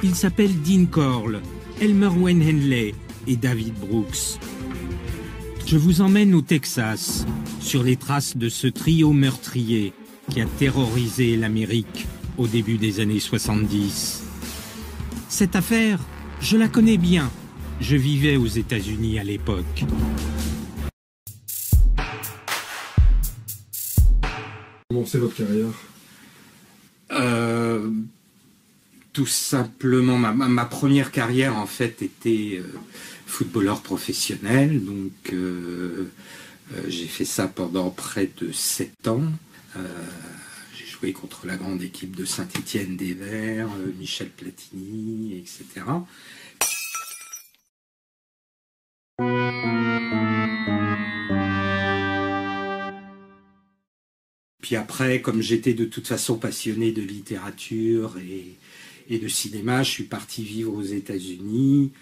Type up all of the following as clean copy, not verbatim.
Il s'appelle Dean Corll, Elmer Wayne Henley et David Brooks. Je vous emmène au Texas, sur les traces de ce trio meurtrier qui a terrorisé l'Amérique au début des années 70. Cette affaire, je la connais bien. Je vivais aux États-Unis à l'époque. Comment c'est votre carrière? Tout simplement, ma première carrière en fait était footballeur professionnel, donc j'ai fait ça pendant près de 7 ans. J'ai joué contre la grande équipe de Saint-Étienne des Verts, Michel Platini, etc. Puis après, comme j'étais de toute façon passionné de littérature et de cinéma, je suis parti vivre aux États-Unis.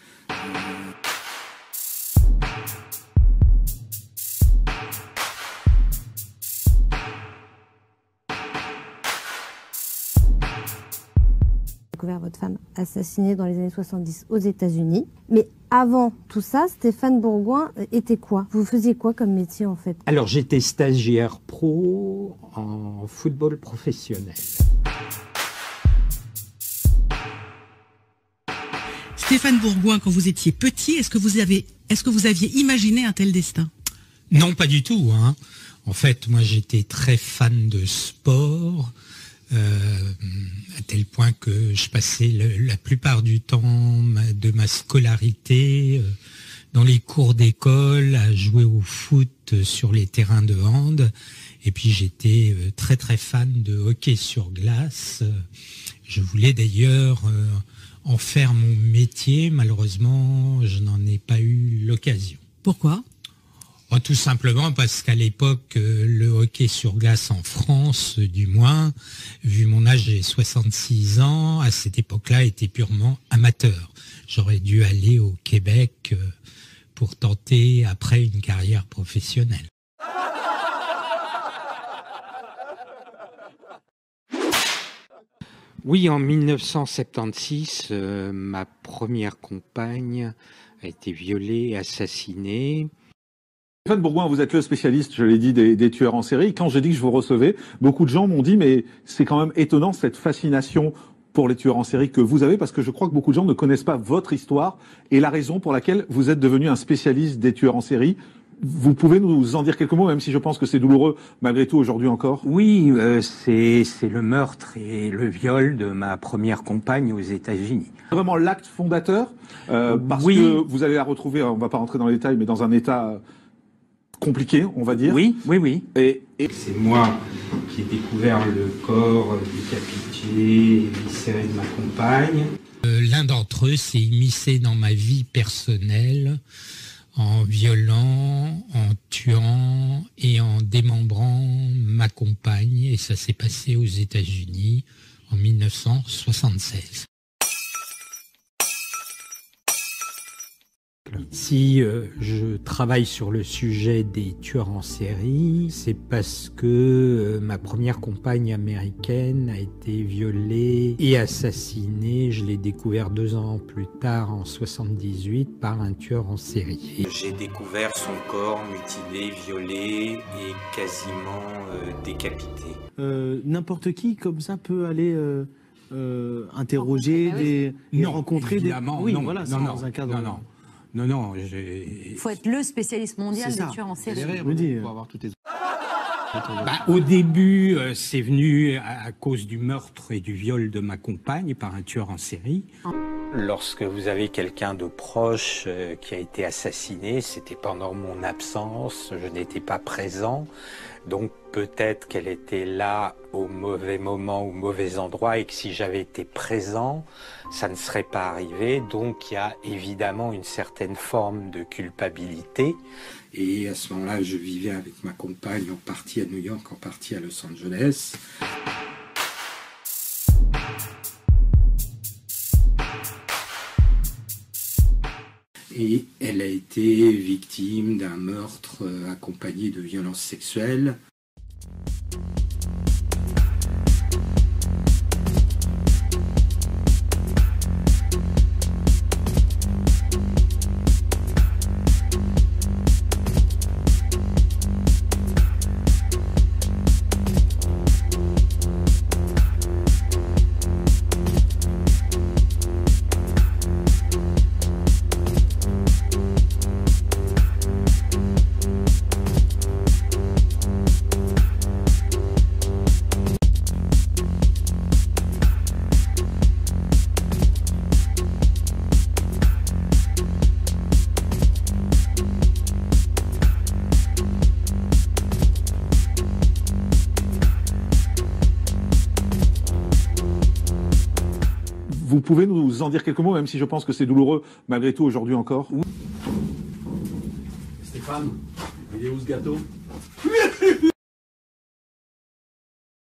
Découvert votre femme assassinée dans les années 70 aux États-Unis. Mais avant tout ça, Stéphane Bourgoin était quoi? Vous faisiez quoi comme métier en fait? Alors j'étais stagiaire pro en football professionnel. Stéphane Bourgoin, quand vous étiez petit, est-ce que vous aviez imaginé un tel destin? Non, pas du tout, hein. En fait, moi j'étais très fan de sport, à tel point que je passais la plupart du temps de ma scolarité dans les cours d'école à jouer au foot sur les terrains de hand. Et puis j'étais très très fan de hockey sur glace. Je voulais d'ailleurs en faire mon métier. Malheureusement, je n'en ai pas eu l'occasion. Pourquoi? Tout simplement parce qu'à l'époque, le hockey sur glace en France, du moins, vu mon âge, j'ai 66 ans, à cette époque-là, était purement amateur. J'aurais dû aller au Québec pour tenter après une carrière professionnelle. Oui, en 1976, ma première compagne a été violée et assassinée. Stéphane Bourgoin, vous êtes le spécialiste, je l'ai dit, des tueurs en série. Quand j'ai dit que je vous recevais, beaucoup de gens m'ont dit mais c'est quand même étonnant cette fascination pour les tueurs en série que vous avez, parce que je crois que beaucoup de gens ne connaissent pas votre histoire et la raison pour laquelle vous êtes devenu un spécialiste des tueurs en série. Vous pouvez nous en dire quelques mots, même si je pense que c'est douloureux malgré tout aujourd'hui encore? Oui, c'est le meurtre et le viol de ma première compagne aux États-Unis. Vraiment l'acte fondateur, parce oui. que vous allez la retrouver, on va pas rentrer dans les détails, mais dans un état compliqué, on va dire. Oui, oui, oui. Et c'est moi qui ai découvert le corps décapité et viscéré de ma compagne. L'un d'entre eux s'est immiscé dans ma vie personnelle en violant, en tuant et en démembrant ma compagne. Et ça s'est passé aux États-Unis en 1976. Si je travaille sur le sujet des tueurs en série, c'est parce que ma première compagne américaine a été violée et assassinée. Je l'ai découvert 2 ans plus tard, en 78, par un tueur en série. J'ai découvert son corps mutilé, violé et quasiment décapité. N'importe qui comme ça peut aller interroger et rencontrer des... Oui, non, voilà, non, dans un cadre... Non, il faut être le spécialiste mondial des tueurs en série. Au début, c'est venu à cause du meurtre et du viol de ma compagne par un tueur en série. Lorsque vous avez quelqu'un de proche qui a été assassiné, c'était pendant mon absence, je n'étais pas présent. Donc peut-être qu'elle était là au mauvais moment, au mauvais endroit, et que si j'avais été présent, ça ne serait pas arrivé. Donc il y a évidemment une certaine forme de culpabilité. Et à ce moment-là, je vivais avec ma compagne en partie à New York, en partie à Los Angeles. Et elle a été victime d'un meurtre accompagné de violences sexuelles. Vous pouvez nous en dire quelques mots, même si je pense que c'est douloureux, malgré tout, aujourd'hui encore? Stéphane, il est où ce gâteau?